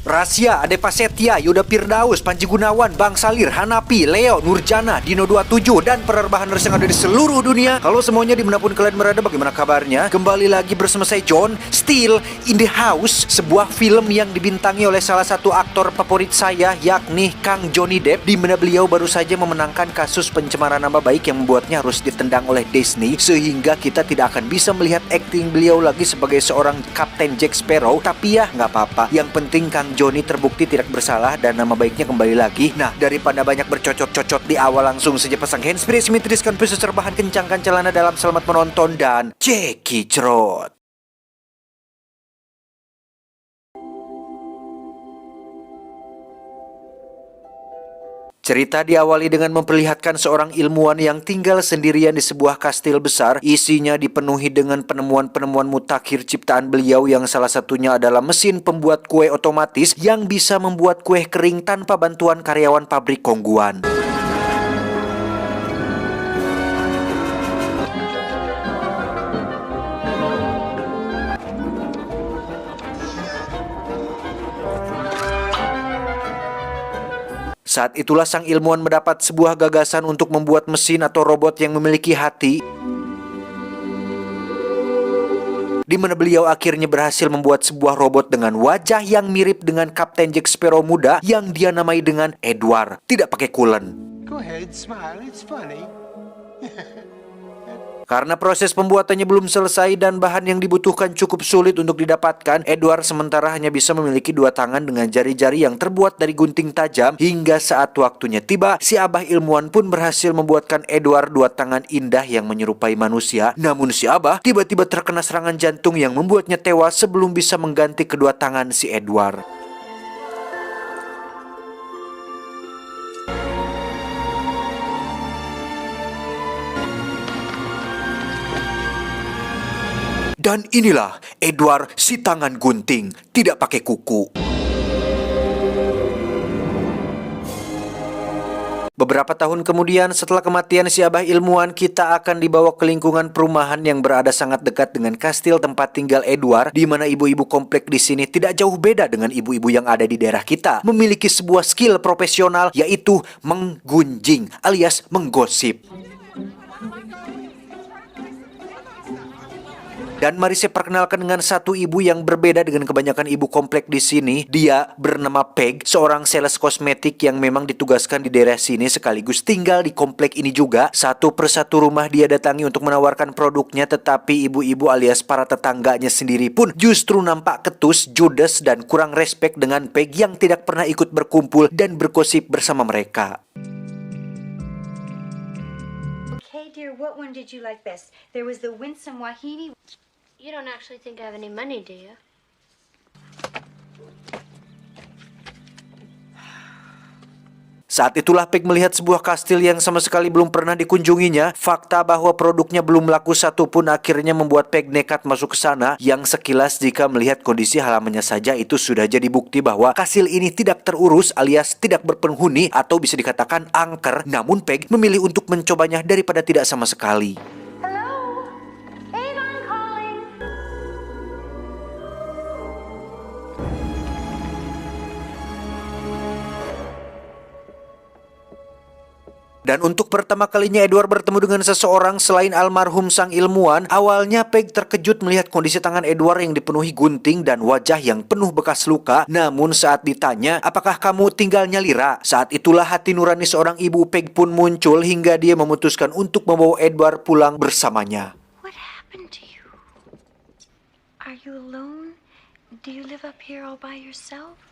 Rasya, Ade Pasetia, Yoda Firdaus, Panji Gunawan, Bang Salir, Hanapi, Leo, Nurjana, Dino 27, dan penerbahaners yang ada di seluruh dunia. Kalau semuanya dimanapun kalian berada, bagaimana kabarnya? Kembali lagi bersama saya John, Still in the House, sebuah film yang dibintangi oleh salah satu aktor favorit saya, yakni Kang Johnny Depp, di mana beliau baru saja memenangkan kasus pencemaran nama baik yang membuatnya harus ditendang oleh Disney, sehingga kita tidak akan bisa melihat akting beliau lagi sebagai seorang Kapten Jack Sparrow. Tapi ya nggak apa-apa, yang penting Kang Johnny terbukti tidak bersalah dan nama baiknya kembali lagi. Nah, daripada banyak bercocot-cocot di awal, langsung saja pasang handsfree, simetriskan pesu serbahan, kencangkan celana dalam, selamat menonton dan cekicrot. Cerita diawali dengan memperlihatkan seorang ilmuwan yang tinggal sendirian di sebuah kastil besar. Isinya dipenuhi dengan penemuan-penemuan mutakhir ciptaan beliau, yang salah satunya adalah mesin pembuat kue otomatis yang bisa membuat kue kering tanpa bantuan karyawan pabrik kongguan. Saat itulah sang ilmuwan mendapat sebuah gagasan untuk membuat mesin atau robot yang memiliki hati, di mana beliau akhirnya berhasil membuat sebuah robot dengan wajah yang mirip dengan Kapten Jack Sparrow muda yang dia namai dengan Edward, tidak pakai coolant. Go ahead, smile, it's funny. Karena proses pembuatannya belum selesai dan bahan yang dibutuhkan cukup sulit untuk didapatkan, Edward sementara hanya bisa memiliki dua tangan dengan jari-jari yang terbuat dari gunting tajam. Hingga saat waktunya tiba, si abah ilmuwan pun berhasil membuatkan Edward dua tangan indah yang menyerupai manusia. Namun si abah tiba-tiba terkena serangan jantung yang membuatnya tewas sebelum bisa mengganti kedua tangan si Edward. Dan inilah Edward si tangan gunting, tidak pakai kuku. Beberapa tahun kemudian, setelah kematian si abah ilmuwan, kita akan dibawa ke lingkungan perumahan yang berada sangat dekat dengan kastil tempat tinggal Edward, di mana ibu-ibu komplek di sini tidak jauh beda dengan ibu-ibu yang ada di daerah kita. Memiliki sebuah skill profesional, yaitu menggunjing alias menggosip. Dan mari saya perkenalkan dengan satu ibu yang berbeda dengan kebanyakan ibu komplek di sini. Dia bernama Peg, seorang sales kosmetik yang memang ditugaskan di daerah sini sekaligus tinggal di komplek ini juga. Satu persatu rumah dia datangi untuk menawarkan produknya, tetapi ibu-ibu alias para tetangganya sendiri pun justru nampak ketus, judes, dan kurang respek dengan Peg yang tidak pernah ikut berkumpul dan bergosip bersama mereka. Okay, dear, what one did you like best? There was the winsome wahine. You don't actually think I have any money, do you? Saat itulah Peg melihat sebuah kastil yang sama sekali belum pernah dikunjunginya. Fakta bahwa produknya belum laku satupun akhirnya membuat Peg nekat masuk ke sana, yang sekilas jika melihat kondisi halamannya saja itu sudah jadi bukti bahwa kastil ini tidak terurus alias tidak berpenghuni atau bisa dikatakan angker. Namun Peg memilih untuk mencobanya daripada tidak sama sekali. Dan untuk pertama kalinya Edward bertemu dengan seseorang selain almarhum sang ilmuwan. Awalnya Peg terkejut melihat kondisi tangan Edward yang dipenuhi gunting dan wajah yang penuh bekas luka. Namun saat ditanya, apakah kamu tinggal nyalira? Saat itulah hati nurani seorang ibu Peg pun muncul hingga dia memutuskan untuk membawa Edward pulang bersamanya. What happened to you? Are you alone? Do you live up here all by yourself?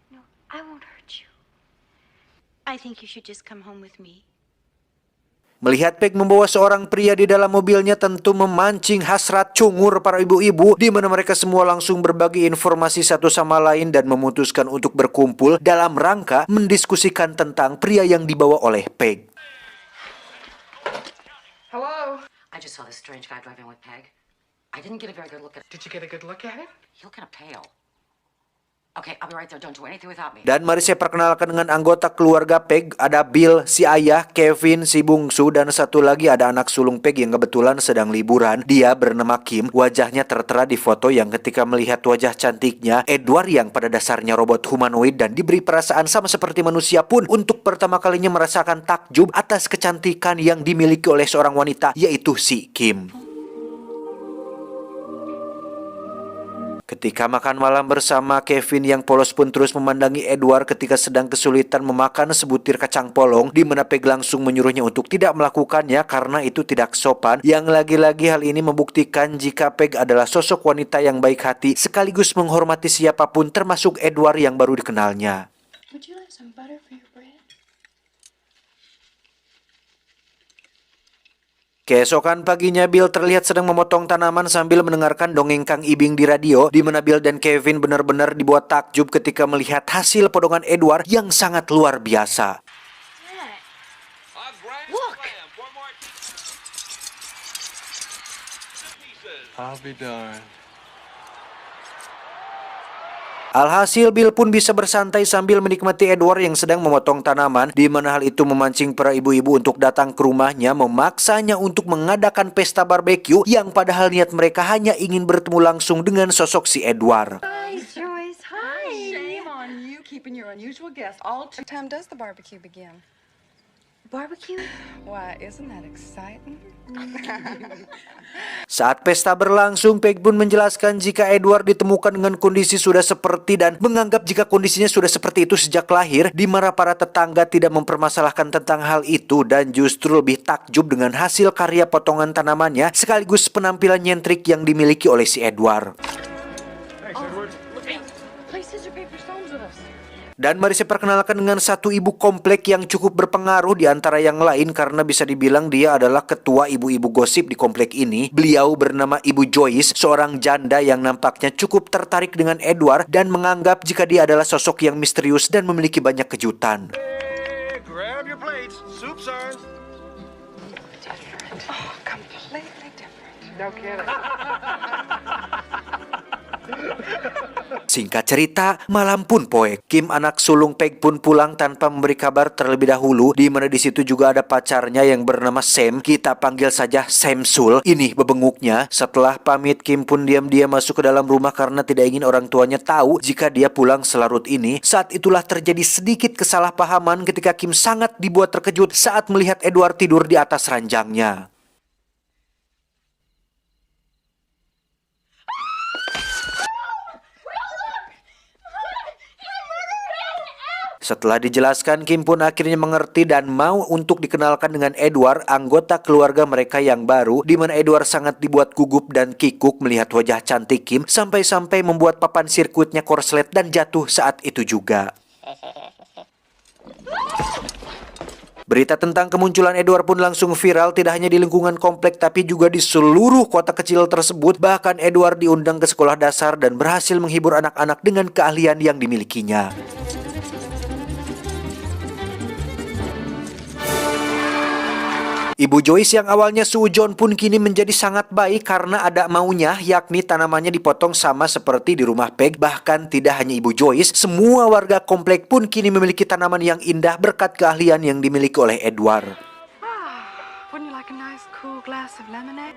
No, I won't hurt you. I think you should just come home with me. Melihat Peg membawa seorang pria di dalam mobilnya tentu memancing hasrat cungur para ibu-ibu, di mana mereka semua langsung berbagi informasi satu sama lain dan memutuskan untuk berkumpul dalam rangka mendiskusikan tentang pria yang dibawa oleh Peg. Hello? I just saw this strange guy driving with Peg. I didn't get a very good look at it. Did you get a good look at it? He looked kind of pale. Okay, I'll be right there. Don't do anything without me. Dan mari saya perkenalkan dengan anggota keluarga Peg. Ada Bill, si ayah, Kevin, si bungsu, dan satu lagi ada anak sulung Peg yang kebetulan sedang liburan. Dia bernama Kim. Wajahnya tertera di foto yang ketika melihat wajah cantiknya Edward yang pada dasarnya robot humanoid dan diberi perasaan sama seperti manusia pun untuk pertama kalinya merasakan takjub atas kecantikan yang dimiliki oleh seorang wanita, yaitu si Kim. Ketika makan malam bersama, Kevin yang polos pun terus memandangi Edward ketika sedang kesulitan memakan sebutir kacang polong, di mana Peg langsung menyuruhnya untuk tidak melakukannya karena itu tidak sopan. Yang lagi-lagi hal ini membuktikan jika Peg adalah sosok wanita yang baik hati sekaligus menghormati siapapun termasuk Edward yang baru dikenalnya. Would you like some butter for your bread? Keesokan paginya, Bill terlihat sedang memotong tanaman sambil mendengarkan dongeng Kang Ibing di radio, di mana Bill dan Kevin benar-benar dibuat takjub ketika melihat hasil podongan Edward yang sangat luar biasa. Look! I'll be darned. Alhasil, Bill pun bisa bersantai sambil menikmati Edward yang sedang memotong tanaman, di mana hal itu memancing para ibu-ibu untuk datang ke rumahnya, memaksanya untuk mengadakan pesta barbeque yang padahal niat mereka hanya ingin bertemu langsung dengan sosok si Edward. Hi, Joyce. Hi. Shame on you keeping your unusual guest. What time does the barbecue begin? Barbecue? Why, isn't that exciting? Saat pesta berlangsung, Peg pun menjelaskan jika Edward ditemukan dengan kondisi sudah seperti dan menganggap jika kondisinya sudah seperti itu sejak lahir, di mana para tetangga tidak mempermasalahkan tentang hal itu dan justru lebih takjub dengan hasil karya potongan tanamannya sekaligus penampilan nyentrik yang dimiliki oleh si Edward. Play scissor, paper, stones with us. Dan mari saya perkenalkan dengan satu ibu komplek yang cukup berpengaruh di antara yang lain karena bisa dibilang dia adalah ketua ibu-ibu gosip di komplek ini. Beliau bernama Ibu Joyce, seorang janda yang nampaknya cukup tertarik dengan Edward dan menganggap jika dia adalah sosok yang misterius dan memiliki banyak kejutan. Hey, grab your plates. Soup served. Oh, completely different. No kidding. Singkat cerita, malam pun poek. Kim, anak sulung Peg, pun pulang tanpa memberi kabar terlebih dahulu, di mana di situ juga ada pacarnya yang bernama Sam. Kita panggil saja Samsul. Ini bebenguknya. Setelah pamit, Kim pun diam-diam masuk ke dalam rumah karena tidak ingin orang tuanya tahu jika dia pulang selarut ini. Saat itulah terjadi sedikit kesalahpahaman ketika Kim sangat dibuat terkejut saat melihat Edward tidur di atas ranjangnya. Setelah dijelaskan, Kim pun akhirnya mengerti dan mau untuk dikenalkan dengan Edward, anggota keluarga mereka yang baru, di mana Edward sangat dibuat gugup dan kikuk melihat wajah cantik Kim, sampai-sampai membuat papan sirkuitnya korslet dan jatuh saat itu juga. Berita tentang kemunculan Edward pun langsung viral tidak hanya di lingkungan komplek tapi juga di seluruh kota kecil tersebut. Bahkan Edward diundang ke sekolah dasar dan berhasil menghibur anak-anak dengan keahlian yang dimilikinya. Ibu Joyce yang awalnya suujon pun kini menjadi sangat baik karena ada maunya, yakni tanamannya dipotong sama seperti di rumah Peg. Bahkan tidak hanya Ibu Joyce, semua warga komplek pun kini memiliki tanaman yang indah berkat keahlian yang dimiliki oleh Edward. Wouldn't you like a nice cool glass of lemonade?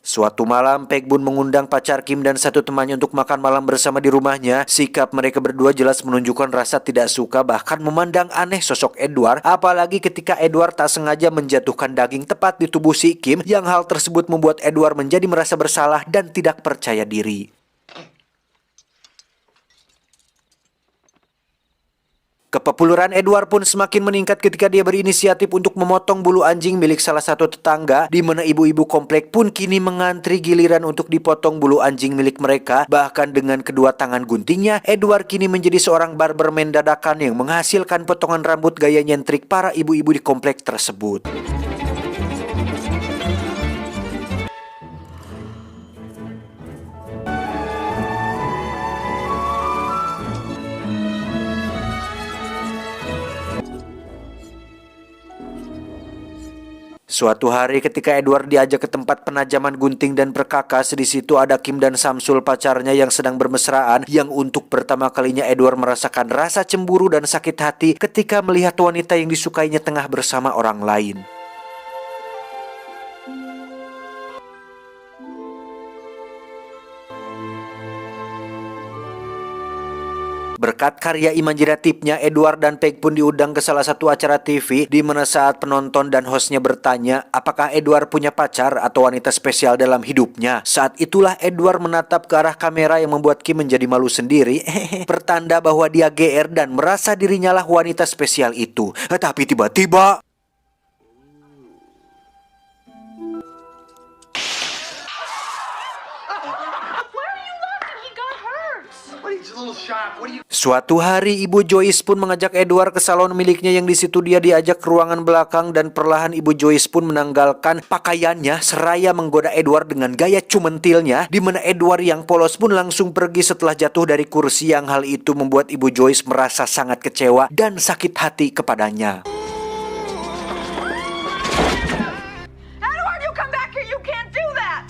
Suatu malam, Peg pun mengundang pacar Kim dan satu temannya untuk makan malam bersama di rumahnya. Sikap mereka berdua jelas menunjukkan rasa tidak suka, bahkan memandang aneh sosok Edward. Apalagi ketika Edward tak sengaja menjatuhkan daging tepat di tubuh si Kim, yang hal tersebut membuat Edward menjadi merasa bersalah dan tidak percaya diri. Kepopuleran Edward pun semakin meningkat ketika dia berinisiatif untuk memotong bulu anjing milik salah satu tetangga, di mana ibu-ibu komplek pun kini mengantri giliran untuk dipotong bulu anjing milik mereka. Bahkan dengan kedua tangan guntingnya, Edward kini menjadi seorang barberman dadakan yang menghasilkan potongan rambut gaya nyentrik para ibu-ibu di komplek tersebut. Suatu hari ketika Edward diajak ke tempat penajaman gunting dan perkakas, di situ ada Kim dan Samsul pacarnya yang sedang bermesraan, yang untuk pertama kalinya Edward merasakan rasa cemburu dan sakit hati ketika melihat wanita yang disukainya tengah bersama orang lain. Berkat karya imajinatifnya, Edward dan Peg pun diundang ke salah satu acara TV, di mana saat penonton dan hostnya bertanya apakah Edward punya pacar atau wanita spesial dalam hidupnya. Saat itulah Edward menatap ke arah kamera yang membuat Kim menjadi malu sendiri, pertanda bahwa dia GR dan merasa dirinya lah wanita spesial itu. Tapi tiba-tiba suatu hari Ibu Joyce pun mengajak Edward ke salon miliknya, yang di situ dia diajak ke ruangan belakang dan perlahan Ibu Joyce pun menanggalkan pakaiannya seraya menggoda Edward dengan gaya cumentilnya, di mana Edward yang polos pun langsung pergi setelah jatuh dari kursi, yang hal itu membuat Ibu Joyce merasa sangat kecewa dan sakit hati kepadanya. Edward, you come back here. You can't do that.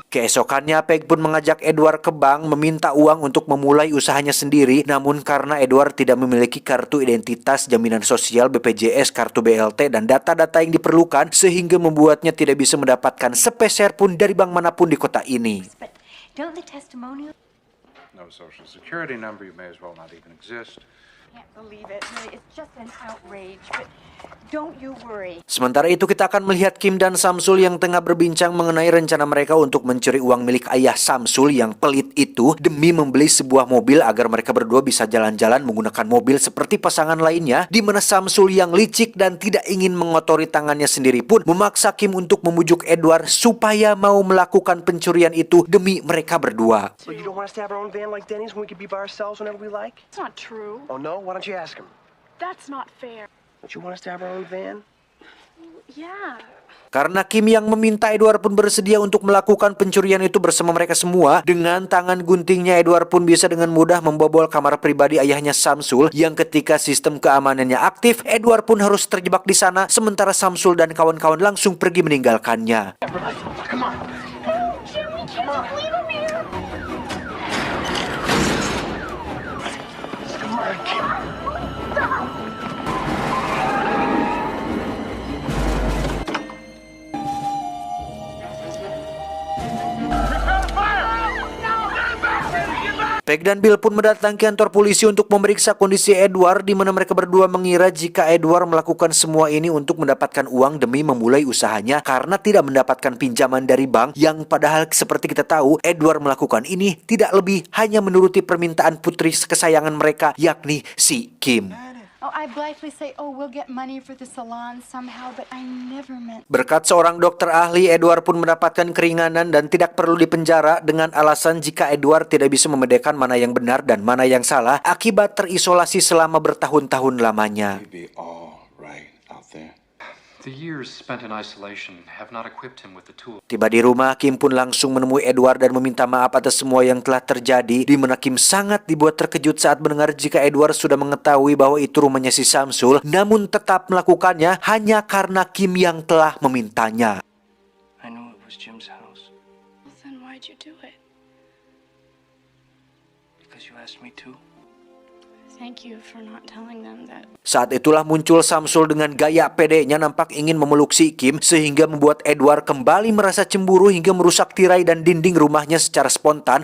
Keesokannya Peg pun mengajak Edward ke bank meminta uang untuk memulai usahanya sendiri, namun karena Edward tidak memiliki kartu identitas, jaminan sosial, BPJS, kartu BLT, dan data-data yang diperlukan, sehingga membuatnya tidak bisa mendapatkan sepeser pun dari bank manapun di kota ini. But don't the testimonial... No social security number, you may as well not even exist. I can't believe it. Really, it's just an outrage. But don't you worry. Sementara itu kita akan melihat Kim dan Samsul yang tengah berbincang mengenai rencana mereka untuk mencuri uang milik ayah Samsul yang pelit itu demi membeli sebuah mobil agar mereka berdua bisa jalan-jalan menggunakan mobil seperti pasangan lainnya, di mana Samsul yang licik dan tidak ingin mengotori tangannya sendiri pun memaksa Kim untuk memujuk Edward supaya mau melakukan pencurian itu demi mereka berdua. So you don't want us to have our own van like Denny's when we can be by ourselves whenever we like? It's not true. Oh no? Why don't you ask him? That's not fair. Don't you want us to have our own van? Yeah. Karena Kim yang meminta, Edward pun bersedia untuk melakukan pencurian itu bersama mereka semua. Dengan tangan guntingnya, Edward pun bisa dengan mudah membobol kamar pribadi ayahnya Samsul, yang ketika sistem keamanannya aktif, Edward pun harus terjebak di sana, sementara Samsul dan kawan-kawan langsung pergi meninggalkannya. Come on. Jimmy, can't you leave him here? Come on, Kim. Peg dan Bill pun mendatangi kantor polisi untuk memeriksa kondisi Edward, di mana mereka berdua mengira jika Edward melakukan semua ini untuk mendapatkan uang demi memulai usahanya karena tidak mendapatkan pinjaman dari bank, yang padahal seperti kita tahu Edward melakukan ini tidak lebih hanya menuruti permintaan putri kesayangan mereka, yakni si Kim. Oh, I blithely say, oh, we'll get money for the salon somehow, but I never meant... Berkat seorang dokter ahli, Edward pun mendapatkan keringanan dan tidak perlu dipenjara dengan alasan jika Edward tidak bisa membedakan mana yang benar dan mana yang salah akibat terisolasi selama bertahun-tahun lamanya. You'd be all right out there. The years spent in isolation have not equipped him with the tools. Tiba di rumah, Kim pun langsung menemui Edward dan meminta maaf atas semua yang telah terjadi, di mana Kim sangat dibuat terkejut saat mendengar jika Edward sudah mengetahui bahwa itu rumahnya si Samsul, namun tetap melakukannya hanya karena Kim yang telah memintanya. I knew it was Jim's house. Then why'd you do it? Because you asked me to. Thank you for not telling them that. Saat itulah muncul Samsul dengan gaya pedenya, nampak ingin memeluk si Kim, sehingga membuat Edward kembali merasa cemburu hingga merusak tirai dan dinding rumahnya secara spontan.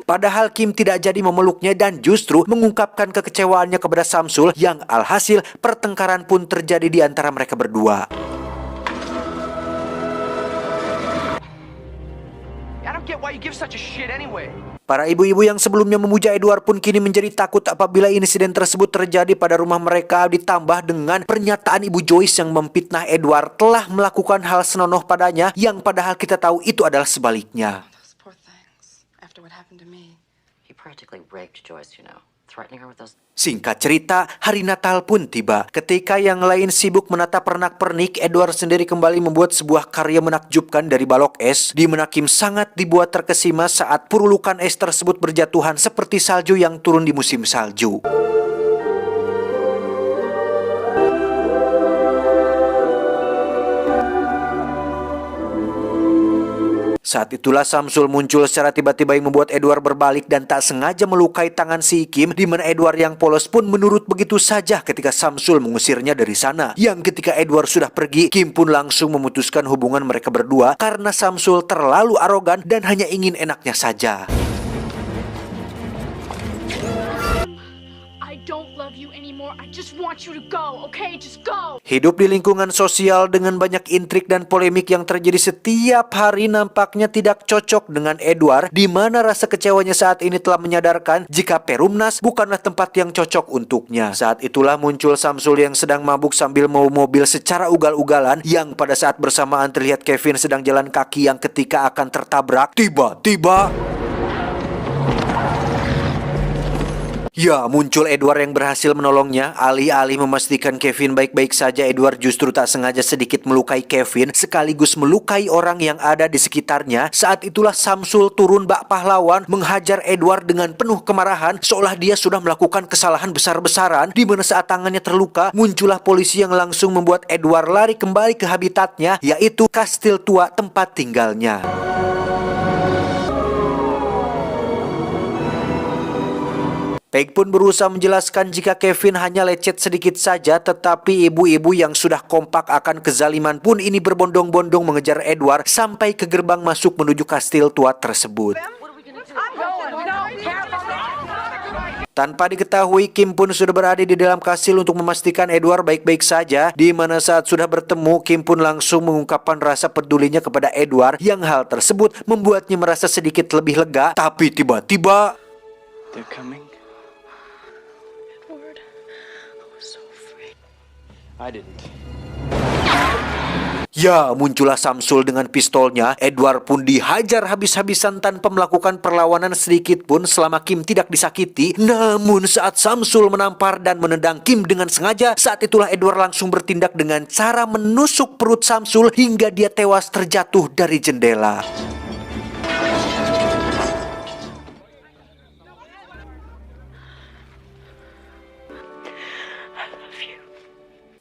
Padahal Kim tidak jadi memeluknya dan justru mengungkapkan kekecewaannya kepada Samsul, yang alhasil pertengkaran pun terjadi di antara mereka berdua. I don't get why you give such a shit anyway. Para ibu-ibu yang sebelumnya memuja Edward pun kini menjadi takut apabila insiden tersebut terjadi pada rumah mereka, ditambah dengan pernyataan Ibu Joyce yang memfitnah Edward telah melakukan hal senonoh padanya, yang padahal kita tahu itu adalah sebaliknya. Those poor things. After what happened to me. He practically raped Joyce, you know, threatening her with those... Singkat cerita, hari Natal pun tiba. Ketika yang lain sibuk menata pernak-pernik, Edward sendiri kembali membuat sebuah karya menakjubkan dari balok es, di mana Kim sangat dibuat terkesima saat purulukan es tersebut berjatuhan seperti salju yang turun di musim salju. Saat itulah Samsul muncul secara tiba-tiba yang membuat Edward berbalik dan tak sengaja melukai tangan si Kim, di mana Edward yang polos pun menurut begitu saja ketika Samsul mengusirnya dari sana. Yang ketika Edward sudah pergi, Kim pun langsung memutuskan hubungan mereka berdua karena Samsul terlalu arogan dan hanya ingin enaknya saja. I don't love you anymore. I just want you to go, okay? Just go. Hidup di lingkungan sosial dengan banyak intrik dan polemik yang terjadi setiap hari nampaknya tidak cocok dengan Edward, di mana rasa kecewanya saat ini telah menyadarkan jika Perumnas bukanlah tempat yang cocok untuknya. Saat itulah muncul Samsul yang sedang mabuk sambil mau mobil secara ugal-ugalan, yang pada saat bersamaan terlihat Kevin sedang jalan kaki yang ketika akan tertabrak, tiba-tiba ya, muncul Edward yang berhasil menolongnya. Alih-alih memastikan Kevin baik-baik saja, Edward justru tak sengaja sedikit melukai Kevin, sekaligus melukai orang yang ada di sekitarnya. Saat itulah Samsul turun bak pahlawan, menghajar Edward dengan penuh kemarahan, seolah dia sudah melakukan kesalahan besar-besaran, di mana saat tangannya terluka, muncullah polisi yang langsung membuat Edward lari kembali ke habitatnya, yaitu kastil tua tempat tinggalnya. Peg pun berusaha menjelaskan jika Kevin hanya lecet sedikit saja, tetapi ibu-ibu yang sudah kompak akan kezaliman pun ini berbondong-bondong mengejar Edward sampai ke gerbang masuk menuju kastil tua tersebut. Tanpa diketahui, Kim pun sudah berada di dalam kastil untuk memastikan Edward baik-baik saja, di mana saat sudah bertemu, Kim pun langsung mengungkapkan rasa pedulinya kepada Edward, yang hal tersebut membuatnya merasa sedikit lebih lega. Tapi tiba-tiba They're coming. I didn't. ya, muncullah Samsul dengan pistolnya. Edward pun dihajar habis-habisan tanpa melakukan perlawanan sedikit pun selama Kim tidak disakiti. Namun saat Samsul menampar dan menendang Kim dengan sengaja, saat itulah Edward langsung bertindak dengan cara menusuk perut Samsul hingga dia tewas terjatuh dari jendela.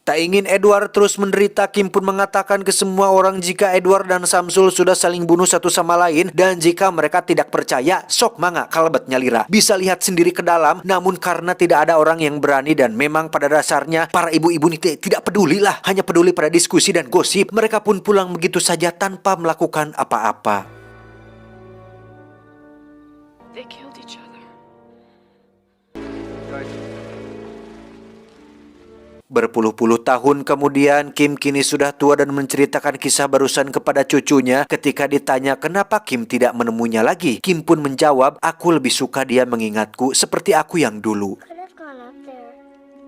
Tak ingin Edward terus menderita, Kim pun mengatakan ke semua orang jika Edward dan Samsul sudah saling bunuh satu sama lain, dan jika mereka tidak percaya, sok mangga kalebet nyalira. Bisa lihat sendiri ke dalam, namun karena tidak ada orang yang berani dan memang pada dasarnya para ibu-ibu ini tidak peduli lah, hanya peduli pada diskusi dan gosip, mereka pun pulang begitu saja tanpa melakukan apa-apa. They killed each other. Berpuluh-puluh tahun kemudian, Kim kini sudah tua dan menceritakan kisah barusan kepada cucunya. Ketika ditanya kenapa Kim tidak menemuinya lagi, Kim pun menjawab, aku lebih suka dia mengingatku seperti aku yang dulu. Could have gone up there.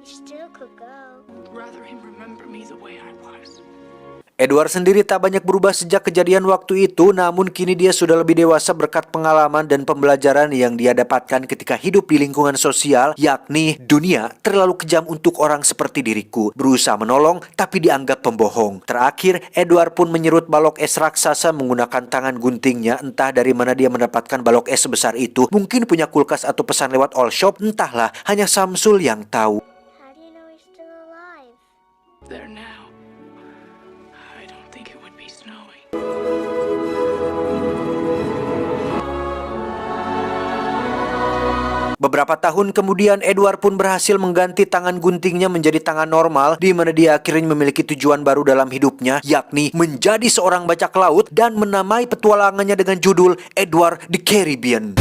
You still could go. Rather him remember me the way I was. Edward sendiri tak banyak berubah sejak kejadian waktu itu, namun kini dia sudah lebih dewasa berkat pengalaman dan pembelajaran yang dia dapatkan ketika hidup di lingkungan sosial, yakni dunia terlalu kejam untuk orang seperti diriku, berusaha menolong tapi dianggap pembohong. Terakhir, Edward pun menyerut balok es raksasa menggunakan tangan guntingnya. Entah dari mana dia mendapatkan balok es sebesar itu, mungkin punya kulkas atau pesan lewat all shop, entahlah, hanya Samsul yang tahu. How do you know he's still alive? There now. I don't think it would be snowing. Beberapa tahun kemudian, Edward pun berhasil mengganti tangan guntingnya menjadi tangan normal, di mana dia akhirnya memiliki tujuan baru dalam hidupnya, yakni menjadi seorang bajak laut dan menamai petualangannya dengan judul Edward the Caribbean.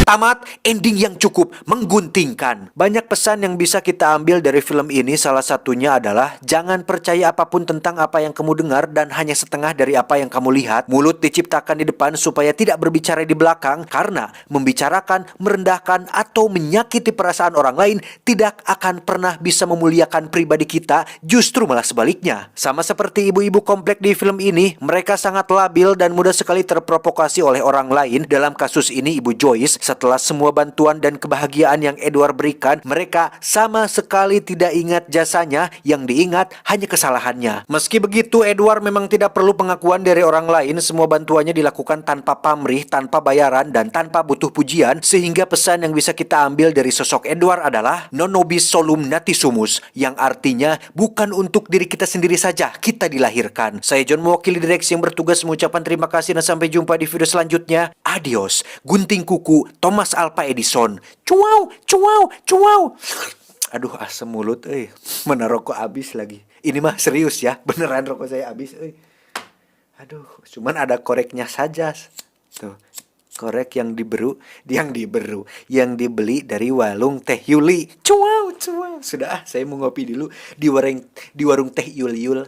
Tamat, ending yang cukup mengguntingkan. Banyak pesan yang bisa kita ambil dari film ini. Salah satunya adalah jangan percaya apapun tentang apa yang kamu dengar dan hanya setengah dari apa yang kamu lihat. Mulut diciptakan di depan supaya tidak berbicara di belakang, karena membicarakan, merendahkan, atau menyakiti perasaan orang lain tidak akan pernah bisa memuliakan pribadi kita, justru malah sebaliknya. Sama seperti ibu-ibu komplek di film ini, mereka sangat labil dan mudah sekali terprovokasi oleh orang lain. Dalam kasus ini Ibu Joyce, Setelah semua bantuan dan kebahagiaan yang Edward berikan, mereka sama sekali tidak ingat jasanya, yang diingat hanya kesalahannya. Meski begitu, Edward memang tidak perlu pengakuan dari orang lain. Semua bantuannya dilakukan tanpa pamrih, tanpa bayaran, dan tanpa butuh pujian, sehingga pesan yang bisa kita ambil dari sosok Edward adalah non nobis solum nati sumus, yang artinya bukan untuk diri kita sendiri saja kita dilahirkan. Saya John, mewakili direksi yang bertugas, mengucapkan terima kasih dan sampai jumpa di video selanjutnya. Adios, gunting kuku Thomas Alva Edison. Cuau, cuau, cuau. Aduh, asam mulut, mana rokok habis lagi. Ini mah serius ya, beneran rokok saya habis, Aduh, cuman ada koreknya saja. Tuh, korek yang dibeli dari warung Teh Yuli. Cuau, cuau. Sudah, saya mau ngopi dulu di warung Teh Yul.